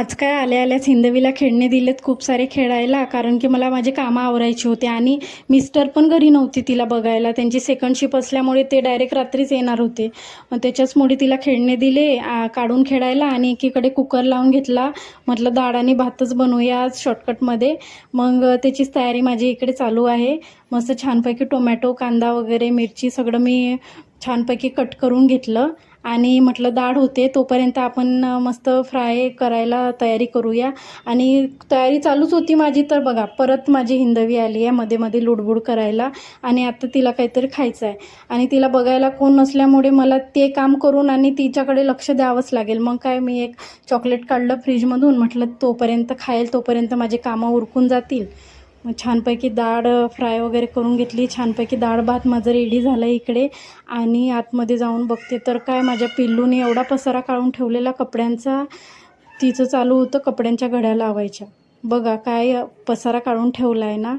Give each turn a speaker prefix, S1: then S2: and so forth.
S1: आज काय आल्या आल्याच हिंदवीला खेळणे दिलेत खूप सारे खेळायला, कारण की मला माझे कामं आवरायची होते आणि मिस्टर पण घरी नव्हती तिला बघायला. त्यांची सेकंड शिप असल्यामुळे ते डायरेक्ट रात्रीच येणार होते. मग त्याच्याचमुळे तिला खेळणे दिले काढून खेळायला आणि एकीकडे कुकर लावून घेतला. म्हटलं डाळ आणि भातच बनवूया आज शॉर्टकटमध्ये. मग त्याचीच तयारी माझी इकडे चालू आहे. मस्त छानपैकी टोमॅटो, कांदा वगैरे मिरची सगळं मी छानपैकी कट करून घेतलं आणि म्हटलं डाळ होते तोपर्यंत आपण मस्त फ्राय करायला तयारी करूया. आणि तयारी चालूच होती माझी, तर बघा परत माझी हिंदवी आली आहे मध्ये मध्ये लुडबुड करायला. आणि आता तिला काहीतरी खायचं आहे आणि तिला बघायला कोण नसल्यामुळे मला ते काम करून आणि तिच्याकडे लक्ष द्यावंच लागेल. मग काय, मी एक चॉकलेट काढलं फ्रीजमधून, म्हटलं तोपर्यंत खाईल, तोपर्यंत माझे कामं उरकून जातील. मग छानपैकी डाळ फ्राय वगैरे करून घेतली. छानपैकी डाळ भात माझं रेडी झालं इकडे. आणि आतमध्ये जाऊन बघते तर काय, माझ्या पिल्लूने एवढा पसारा काढून ठेवलेला कपड्यांचा. तिचं चालू होतं कपड्यांच्या घड्या लावायच्या. बघा काय पसारा काढून ठेवला आहे ना.